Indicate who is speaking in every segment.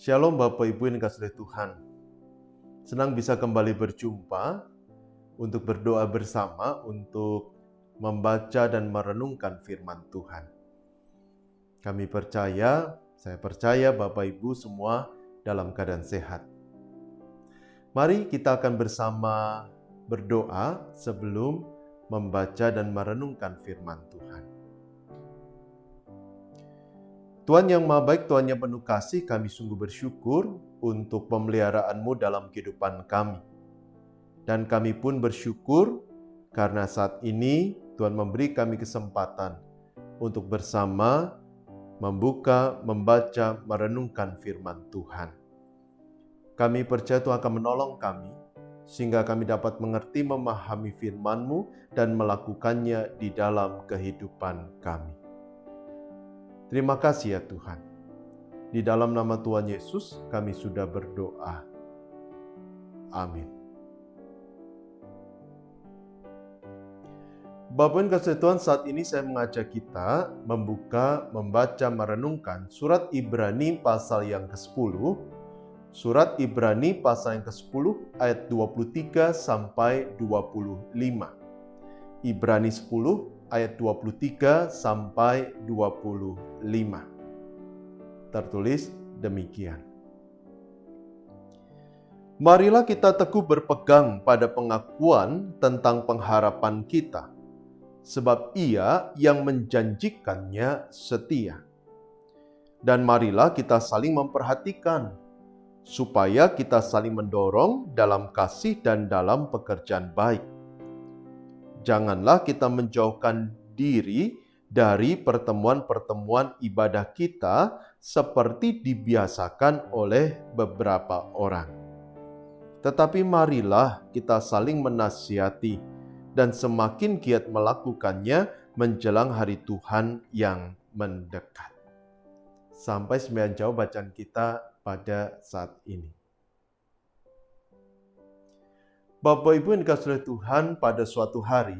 Speaker 1: Shalom Bapak Ibu yang dikasihi Tuhan. Senang bisa kembali berjumpa untuk berdoa bersama, untuk membaca dan merenungkan firman Tuhan. Saya percaya Bapak Ibu semua dalam keadaan sehat. Mari kita akan bersama berdoa sebelum membaca dan merenungkan firman Tuhan. Tuhan yang Maha Baik, Tuhan yang penuh kasih, kami sungguh bersyukur untuk pemeliharaan-Mu dalam kehidupan kami. Dan kami pun bersyukur karena saat ini Tuhan memberi kami kesempatan untuk bersama membuka, membaca, merenungkan firman Tuhan. Kami percaya Tuhan akan menolong kami, sehingga kami dapat mengerti, memahami firman-Mu dan melakukannya di dalam kehidupan kami. Terima kasih ya Tuhan. Di dalam nama Tuhan Yesus kami sudah berdoa. Amin. Bapak Ibu kasih Tuhan, saat ini saya mengajak kita membuka, membaca, merenungkan surat Ibrani pasal yang ke-10. Surat Ibrani pasal yang ke-10 ayat 23 sampai 25. Ibrani 10 ayat 23 sampai 25. Tertulis demikian. Marilah kita teguh berpegang pada pengakuan tentang pengharapan kita, sebab Ia yang menjanjikannya setia. Dan marilah kita saling memperhatikan, supaya kita saling mendorong dalam kasih dan dalam pekerjaan baik. Janganlah kita menjauhkan diri dari pertemuan-pertemuan ibadah kita seperti dibiasakan oleh beberapa orang. Tetapi marilah kita saling menasihati dan semakin giat melakukannya menjelang hari Tuhan yang mendekat. Sampai sembilan jauh bacaan kita pada saat ini. Bapak Ibu yang dikasihi Tuhan, pada suatu hari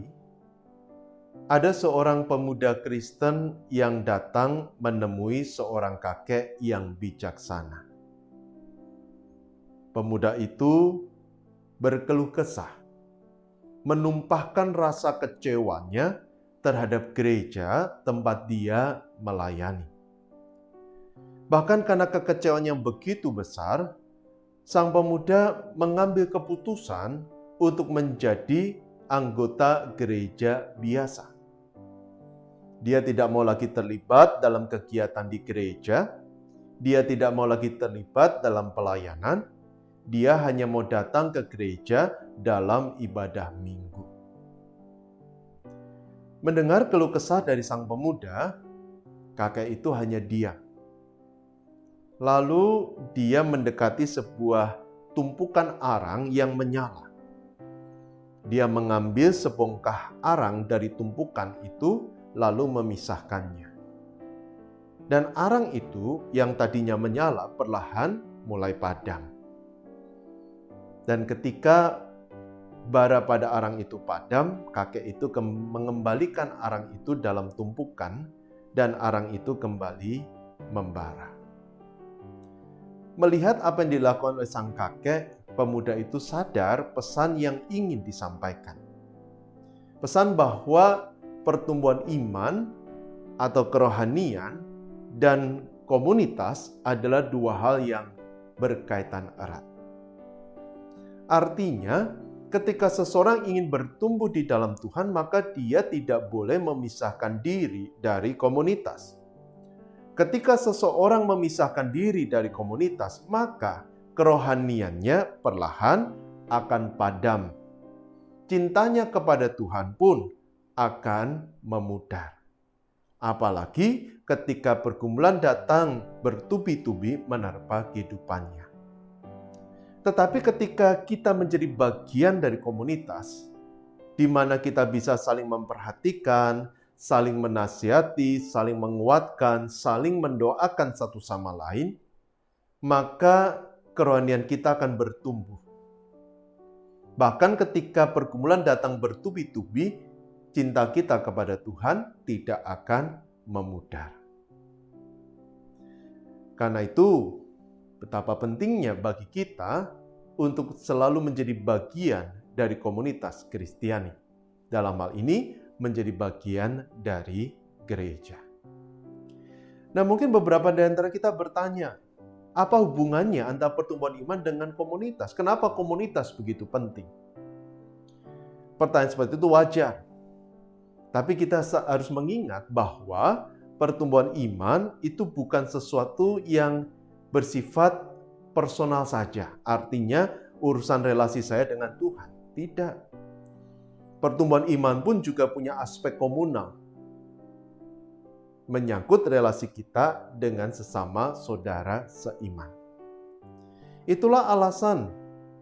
Speaker 1: ada seorang pemuda Kristen yang datang menemui seorang kakek yang bijaksana. Pemuda itu berkeluh kesah, menumpahkan rasa kecewanya terhadap gereja tempat dia melayani. Bahkan karena kekecewaan yang begitu besar, sang pemuda mengambil keputusan untuk menjadi anggota gereja biasa. Dia tidak mau lagi terlibat dalam kegiatan di gereja. Dia tidak mau lagi terlibat dalam pelayanan. Dia hanya mau datang ke gereja dalam ibadah minggu. Mendengar keluh kesah dari sang pemuda, kakek itu hanya diam. Lalu dia mendekati sebuah tumpukan arang yang menyala. Dia mengambil sebongkah arang dari tumpukan itu, lalu memisahkannya. Dan arang itu yang tadinya menyala perlahan mulai padam. Dan ketika bara pada arang itu padam, kakek itu mengembalikan arang itu dalam tumpukan, dan arang itu kembali membara. Melihat apa yang dilakukan oleh sang kakek, pemuda itu sadar pesan yang ingin disampaikan. Pesan bahwa pertumbuhan iman atau kerohanian dan komunitas adalah dua hal yang berkaitan erat. Artinya, ketika seseorang ingin bertumbuh di dalam Tuhan, maka dia tidak boleh memisahkan diri dari komunitas. Ketika seseorang memisahkan diri dari komunitas, maka kerohaniannya perlahan akan padam. Cintanya kepada Tuhan pun akan memudar. Apalagi ketika pergumulan datang bertubi-tubi menerpa kehidupannya. Tetapi ketika kita menjadi bagian dari komunitas, di mana kita bisa saling memperhatikan, saling menasihati, saling menguatkan, saling mendoakan satu sama lain, maka kerohanian kita akan bertumbuh. Bahkan ketika pergumulan datang bertubi-tubi, cinta kita kepada Tuhan tidak akan memudar. Karena itu, betapa pentingnya bagi kita untuk selalu menjadi bagian dari komunitas Kristiani. Dalam hal ini, menjadi bagian dari gereja. Nah, mungkin beberapa dari antara kita bertanya, apa hubungannya antara pertumbuhan iman dengan komunitas? Kenapa komunitas begitu penting? Pertanyaan seperti itu wajar. Tapi kita harus mengingat bahwa pertumbuhan iman itu bukan sesuatu yang bersifat personal saja. Artinya urusan relasi saya dengan Tuhan. Tidak. Pertumbuhan iman pun juga punya aspek komunal. Menyangkut relasi kita dengan sesama saudara seiman. Itulah alasan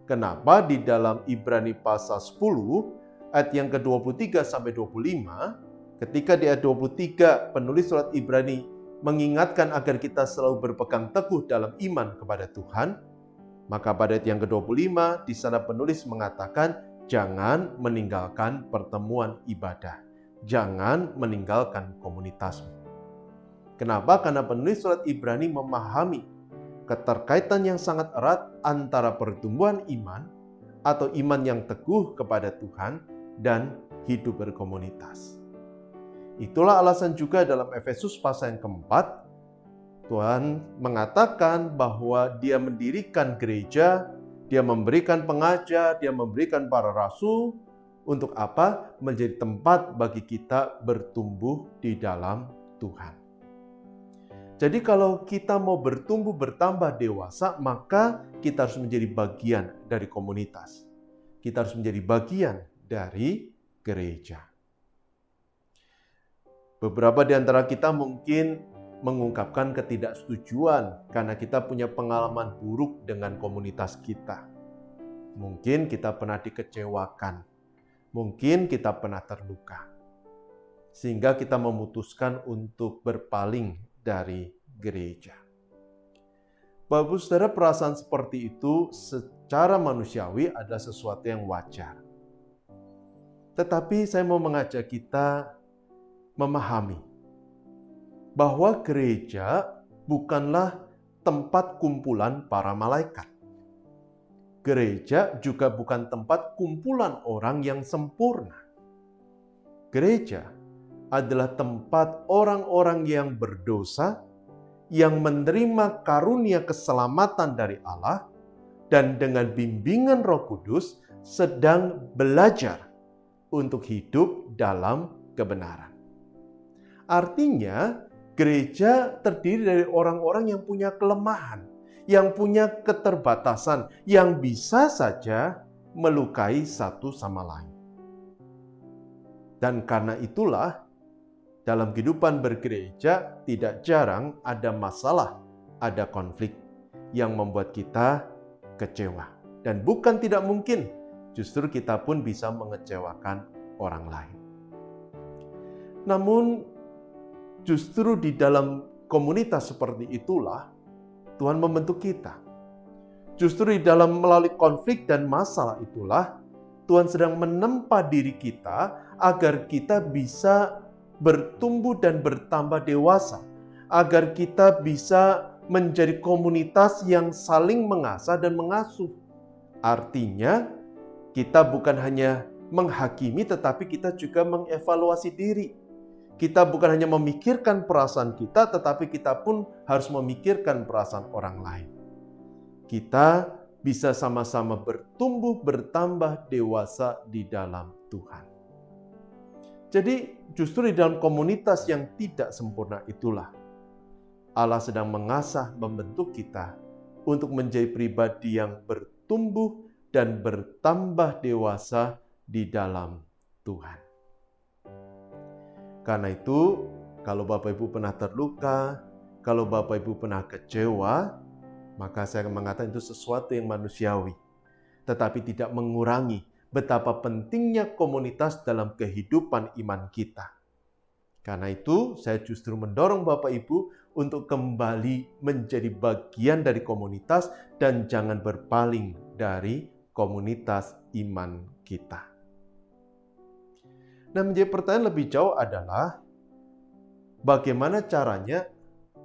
Speaker 1: kenapa di dalam Ibrani pasal 10 ayat yang ke-23 sampai 25, ketika di ayat 23 penulis surat Ibrani mengingatkan agar kita selalu berpegang teguh dalam iman kepada Tuhan, maka pada ayat yang ke-25 di sana penulis mengatakan jangan meninggalkan pertemuan ibadah, jangan meninggalkan komunitasmu. Kenapa? Karena penulis surat Ibrani memahami keterkaitan yang sangat erat antara pertumbuhan iman atau iman yang teguh kepada Tuhan dan hidup berkomunitas. Itulah alasan juga dalam Efesus pasal yang keempat, Tuhan mengatakan bahwa Dia mendirikan gereja, Dia memberikan pengajar, Dia memberikan para rasul, untuk apa? Menjadi tempat bagi kita bertumbuh di dalam Tuhan. Jadi kalau kita mau bertumbuh bertambah dewasa, maka kita harus menjadi bagian dari komunitas. Kita harus menjadi bagian dari gereja. Beberapa di antara kita mungkin mengungkapkan ketidaksetujuan karena kita punya pengalaman buruk dengan komunitas kita. Mungkin kita pernah dikecewakan. Mungkin kita pernah terluka. Sehingga kita memutuskan untuk berpaling dari gereja. Bapak Saudara, perasaan seperti itu secara manusiawi adalah sesuatu yang wajar. Tetapi saya mau mengajak kita memahami bahwa gereja bukanlah tempat kumpulan para malaikat. Gereja juga bukan tempat kumpulan orang yang sempurna. Gereja adalah tempat orang-orang yang berdosa, yang menerima karunia keselamatan dari Allah, dan dengan bimbingan Roh Kudus sedang belajar untuk hidup dalam kebenaran. Artinya, gereja terdiri dari orang-orang yang punya kelemahan, yang punya keterbatasan, yang bisa saja melukai satu sama lain. Dan karena itulah, dalam kehidupan bergereja tidak jarang ada masalah, ada konflik yang membuat kita kecewa. Dan bukan tidak mungkin, justru kita pun bisa mengecewakan orang lain. Namun, justru di dalam komunitas seperti itulah Tuhan membentuk kita. Justru di dalam melalui konflik dan masalah itulah Tuhan sedang menempa diri kita agar kita bisa bertumbuh dan bertambah dewasa, agar kita bisa menjadi komunitas yang saling mengasah dan mengasuh. Artinya, kita bukan hanya menghakimi, tetapi kita juga mengevaluasi diri. Kita bukan hanya memikirkan perasaan kita, tetapi kita pun harus memikirkan perasaan orang lain. Kita bisa sama-sama bertumbuh, bertambah dewasa di dalam Tuhan. Jadi justru di dalam komunitas yang tidak sempurna itulah Allah sedang mengasah, membentuk kita untuk menjadi pribadi yang bertumbuh dan bertambah dewasa di dalam Tuhan. Karena itu, kalau Bapak Ibu pernah terluka, kalau Bapak Ibu pernah kecewa, maka saya akan mengatakan itu sesuatu yang manusiawi, tetapi tidak mengurangi betapa pentingnya komunitas dalam kehidupan iman kita. Karena itu, saya justru mendorong Bapak Ibu untuk kembali menjadi bagian dari komunitas dan jangan berpaling dari komunitas iman kita. Nah, menjadi pertanyaan lebih jauh adalah bagaimana caranya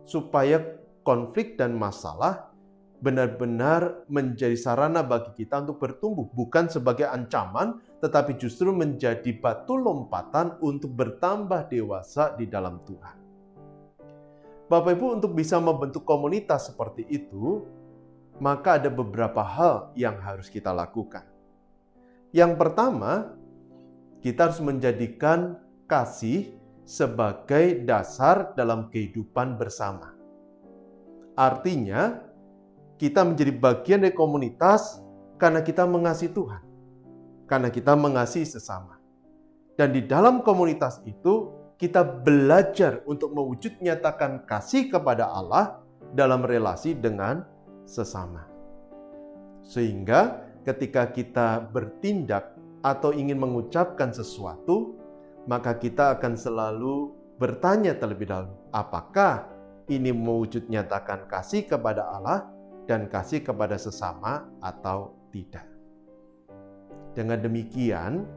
Speaker 1: supaya konflik dan masalah benar-benar menjadi sarana bagi kita untuk bertumbuh, bukan sebagai ancaman, tetapi justru menjadi batu lompatan untuk bertambah dewasa di dalam Tuhan. Bapak Ibu, untuk bisa membentuk komunitas seperti itu, maka ada beberapa hal yang harus kita lakukan. Yang pertama, kita harus menjadikan kasih sebagai dasar dalam kehidupan bersama. Artinya, kita menjadi bagian dari komunitas karena kita mengasihi Tuhan, karena kita mengasihi sesama. Dan di dalam komunitas itu, kita belajar untuk mewujud nyatakan kasih kepada Allah dalam relasi dengan sesama. Sehingga ketika kita bertindak atau ingin mengucapkan sesuatu, maka kita akan selalu bertanya terlebih dahulu, apakah ini mewujud nyatakan kasih kepada Allah dan kasih kepada sesama atau tidak. Dengan demikian,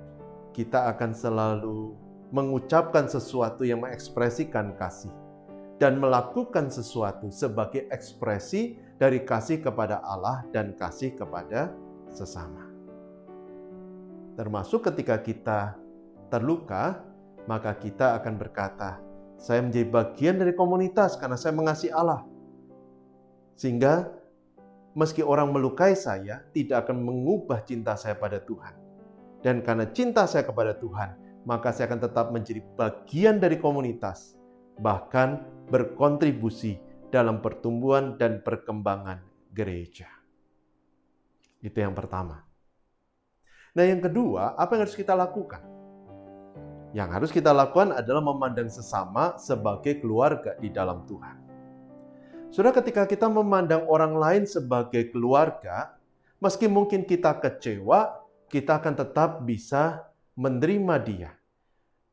Speaker 1: kita akan selalu mengucapkan sesuatu yang mengekspresikan kasih dan melakukan sesuatu sebagai ekspresi dari kasih kepada Allah dan kasih kepada sesama. Termasuk ketika kita terluka, maka kita akan berkata, saya menjadi bagian dari komunitas karena saya mengasihi Allah. Sehingga meski orang melukai saya, tidak akan mengubah cinta saya pada Tuhan. Dan karena cinta saya kepada Tuhan, maka saya akan tetap menjadi bagian dari komunitas, bahkan berkontribusi dalam pertumbuhan dan perkembangan gereja. Itu yang pertama. Nah, yang kedua, apa yang harus kita lakukan? Yang harus kita lakukan adalah memandang sesama sebagai keluarga di dalam Tuhan. Saudara, ketika kita memandang orang lain sebagai keluarga, meski mungkin kita kecewa, kita akan tetap bisa menerima dia.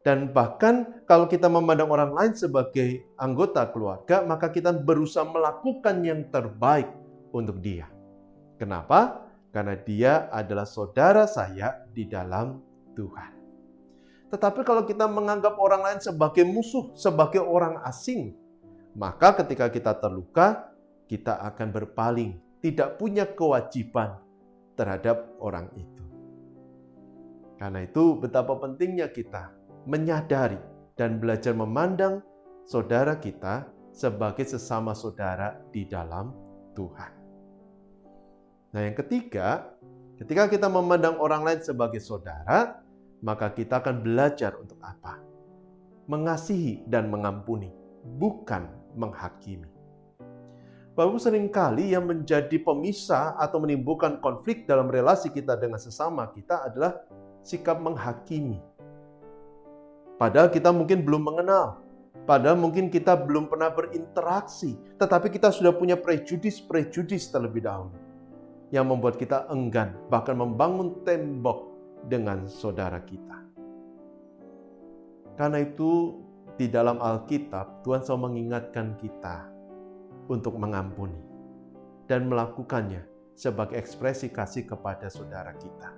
Speaker 1: Dan bahkan kalau kita memandang orang lain sebagai anggota keluarga, maka kita berusaha melakukan yang terbaik untuk dia. Kenapa? Karena dia adalah saudara saya di dalam Tuhan. Tetapi kalau kita menganggap orang lain sebagai musuh, sebagai orang asing, maka ketika kita terluka, kita akan berpaling, tidak punya kewajiban terhadap orang itu. Karena itu betapa pentingnya kita menyadari dan belajar memandang saudara kita sebagai sesama saudara di dalam Tuhan. Nah, yang ketiga, ketika kita memandang orang lain sebagai saudara, maka kita akan belajar untuk apa? Mengasihi dan mengampuni, bukan menghakimi. Bapak seringkali yang menjadi pemisah atau menimbulkan konflik dalam relasi kita dengan sesama kita adalah sikap menghakimi. Padahal kita mungkin belum mengenal, padahal mungkin kita belum pernah berinteraksi, tetapi kita sudah punya prejudis terlebih dahulu yang membuat kita enggan bahkan membangun tembok dengan saudara kita. Karena itu di dalam Alkitab Tuhan selalu mengingatkan kita untuk mengampuni dan melakukannya sebagai ekspresi kasih kepada saudara kita.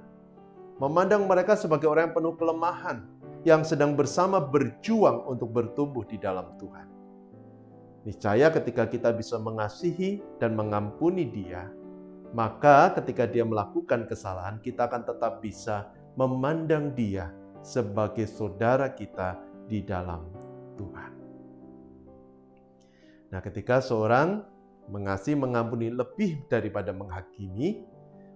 Speaker 1: Memandang mereka sebagai orang yang penuh kelemahan, yang sedang bersama berjuang untuk bertumbuh di dalam Tuhan. Niscaya ketika kita bisa mengasihi dan mengampuni dia, maka ketika dia melakukan kesalahan, kita akan tetap bisa memandang dia sebagai saudara kita di dalam Tuhan. Nah, ketika seorang mengasihi, mengampuni lebih daripada menghakimi,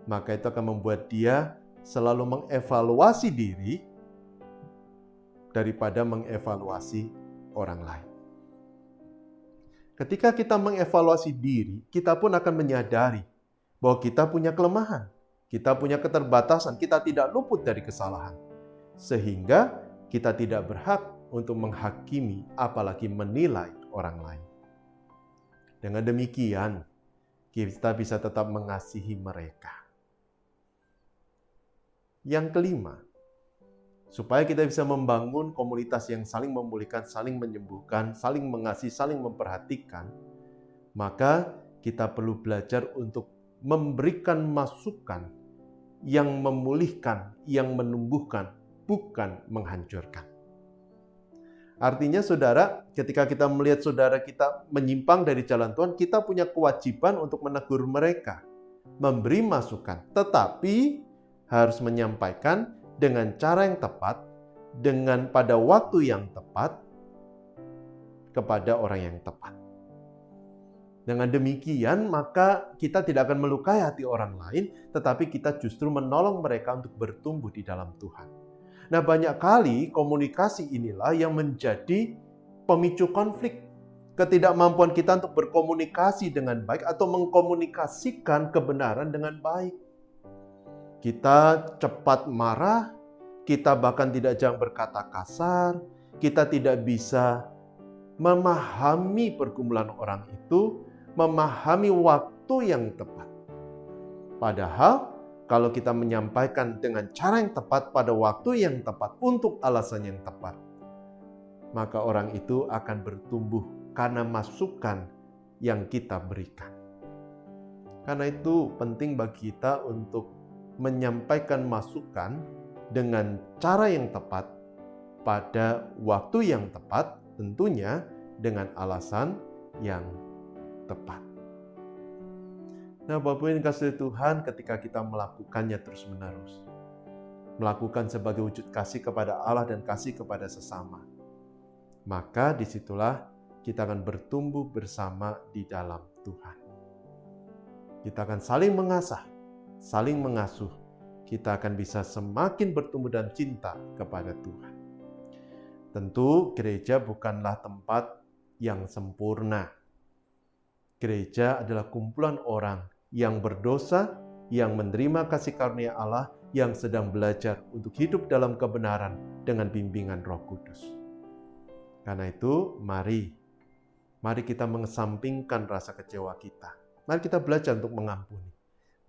Speaker 1: maka itu akan membuat dia selalu mengevaluasi diri daripada mengevaluasi orang lain. Ketika kita mengevaluasi diri, kita pun akan menyadari bahwa kita punya kelemahan, kita punya keterbatasan, kita tidak luput dari kesalahan. Sehingga kita tidak berhak untuk menghakimi, apalagi menilai orang lain. Dengan demikian, kita bisa tetap mengasihi mereka. Yang kelima, supaya kita bisa membangun komunitas yang saling memulihkan, saling menyembuhkan, saling mengasihi, saling memperhatikan, maka kita perlu belajar untuk memberikan masukan yang memulihkan, yang menumbuhkan, bukan menghancurkan. Artinya saudara, ketika kita melihat saudara kita menyimpang dari jalan Tuhan, kita punya kewajiban untuk menegur mereka, memberi masukan, tetapi harus menyampaikan dengan cara yang tepat, dengan pada waktu yang tepat, kepada orang yang tepat. Dengan demikian, maka kita tidak akan melukai hati orang lain, tetapi kita justru menolong mereka untuk bertumbuh di dalam Tuhan. Nah, banyak kali komunikasi inilah yang menjadi pemicu konflik. Ketidakmampuan kita untuk berkomunikasi dengan baik atau mengkomunikasikan kebenaran dengan baik. Kita cepat marah, kita bahkan tidak jarang berkata kasar, kita tidak bisa memahami pergumulan orang itu, memahami waktu yang tepat. Padahal, kalau kita menyampaikan dengan cara yang tepat pada waktu yang tepat untuk alasan yang tepat, maka orang itu akan bertumbuh karena masukan yang kita berikan. Karena itu penting bagi kita untuk menyampaikan masukan dengan cara yang tepat pada waktu yang tepat, tentunya dengan alasan yang tepat. Nah, Bapak Ibu yang dikasihi Tuhan, ketika kita melakukannya terus-menerus, melakukan sebagai wujud kasih kepada Allah dan kasih kepada sesama, maka disitulah kita akan bertumbuh bersama di dalam Tuhan. Kita akan saling mengasah, saling mengasuh. Kita akan bisa semakin bertumbuh dalam cinta kepada Tuhan. Tentu gereja bukanlah tempat yang sempurna. Gereja adalah kumpulan orang yang berdosa, yang menerima kasih karunia Allah, yang sedang belajar untuk hidup dalam kebenaran dengan bimbingan Roh Kudus. Karena itu, mari kita mengesampingkan rasa kecewa kita. Mari kita belajar untuk mengampuni.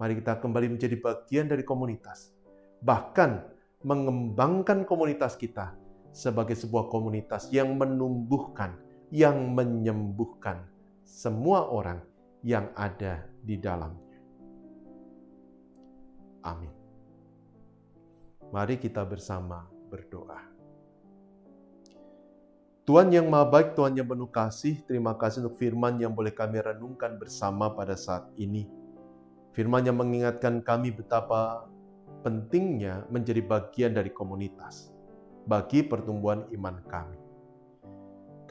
Speaker 1: Mari kita kembali menjadi bagian dari komunitas. Bahkan mengembangkan komunitas kita sebagai sebuah komunitas yang menumbuhkan, yang menyembuhkan semua orang yang ada di dalamnya. Amin. Mari kita bersama berdoa. Tuhan yang Maha Baik, Tuhan yang penuh kasih, terima kasih untuk firman yang boleh kami renungkan bersama pada saat ini. Firman yang mengingatkan kami betapa pentingnya menjadi bagian dari komunitas bagi pertumbuhan iman kami.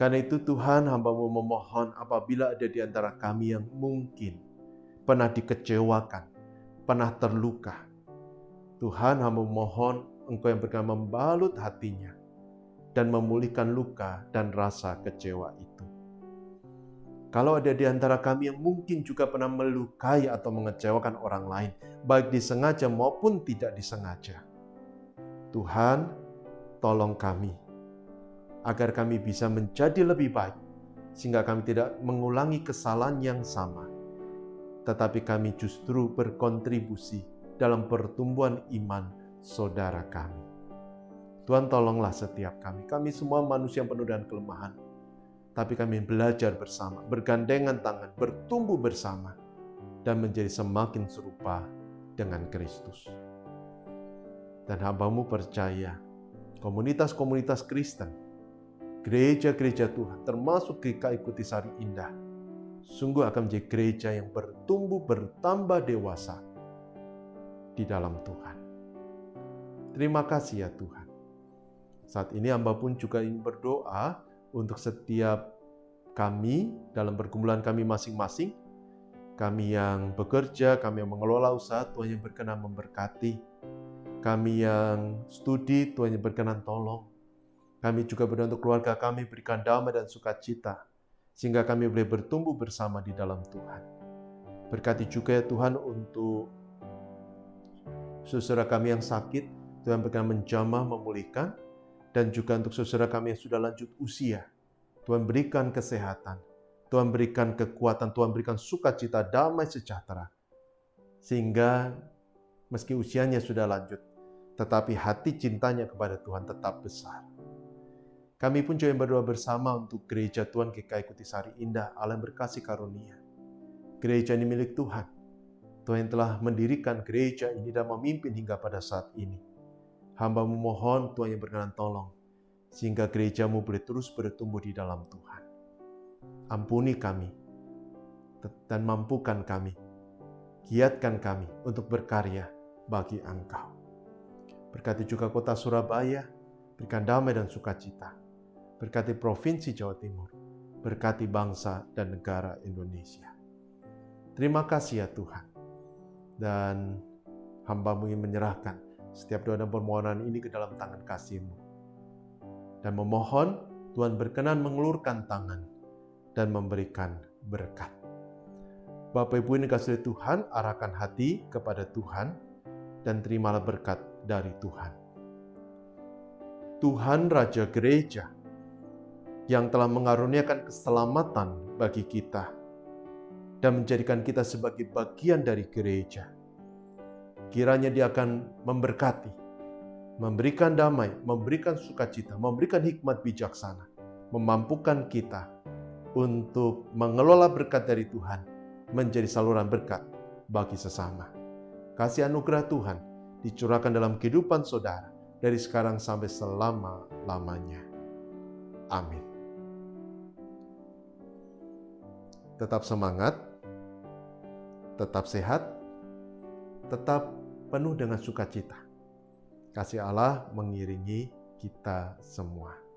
Speaker 1: Karena itu Tuhan, hamba-Mu memohon apabila ada di antara kami yang mungkin pernah dikecewakan, pernah terluka. Tuhan, hamba mohon Engkau yang berkenan membalut hatinya dan memulihkan luka dan rasa kecewa itu. Kalau ada di antara kami yang mungkin juga pernah melukai atau mengecewakan orang lain, baik disengaja maupun tidak disengaja, Tuhan, tolong kami agar kami bisa menjadi lebih baik, sehingga kami tidak mengulangi kesalahan yang sama, tetapi kami justru berkontribusi dalam pertumbuhan iman saudara kami. Tuhan, tolonglah setiap kami. Kami semua manusia yang penuh dengan kelemahan, tapi kami belajar bersama, bergandengan tangan, bertumbuh bersama, dan menjadi semakin serupa dengan Kristus. Dan hamba-Mu percaya, komunitas-komunitas Kristen, gereja-gereja Tuhan, termasuk GKI Kutisari Indah, sungguh akan menjadi gereja yang bertumbuh, bertambah dewasa di dalam Tuhan. Terima kasih ya Tuhan. Saat ini hamba pun juga ingin berdoa untuk setiap kami dalam pergumulan kami masing-masing. Kami yang bekerja, kami yang mengelola usaha, Tuhan yang berkenan memberkati. Kami yang studi, Tuhan yang berkenan tolong. Kami juga berdoa untuk keluarga kami, berikan damai dan sukacita, sehingga kami boleh bertumbuh bersama di dalam Tuhan. Berkati juga ya Tuhan untuk saudara kami yang sakit, Tuhan berkenan menjamah, memulihkan, dan juga untuk saudara kami yang sudah lanjut usia, Tuhan berikan kesehatan, Tuhan berikan kekuatan, Tuhan berikan sukacita, damai sejahtera, sehingga meski usianya sudah lanjut, tetapi hati cintanya kepada Tuhan tetap besar. Kami pun juga berdoa bersama untuk gereja Tuhan GKI Kutisari Indah, Allah yang berkasih karunia. Gereja ini milik Tuhan. Tuhan yang telah mendirikan gereja ini dan memimpin hingga pada saat ini. Hamba memohon Tuhan yang berkenan tolong, sehingga gerejamu boleh terus bertumbuh di dalam Tuhan. Ampuni kami dan mampukan kami, giatkan kami untuk berkarya bagi Engkau. Berkati juga kota Surabaya, berikan damai dan sukacita. Berkati Provinsi Jawa Timur, berkati bangsa dan negara Indonesia. Terima kasih ya Tuhan. Dan hamba-Mu ingin menyerahkan setiap doa dan permohonan ini ke dalam tangan kasih-Mu. Dan memohon Tuhan berkenan mengulurkan tangan dan memberikan berkat. Bapak Ibu ini kasih Tuhan, arahkan hati kepada Tuhan dan terimalah berkat dari Tuhan. Tuhan Raja Gereja yang telah mengaruniakan keselamatan bagi kita dan menjadikan kita sebagai bagian dari gereja. Kiranya Dia akan memberkati, memberikan damai, memberikan sukacita, memberikan hikmat bijaksana, memampukan kita untuk mengelola berkat dari Tuhan menjadi saluran berkat bagi sesama. Kasih anugerah Tuhan dicurahkan dalam kehidupan saudara dari sekarang sampai selama-lamanya. Amin. Tetap semangat, tetap sehat, tetap penuh dengan sukacita. Kasih Allah mengiringi kita semua.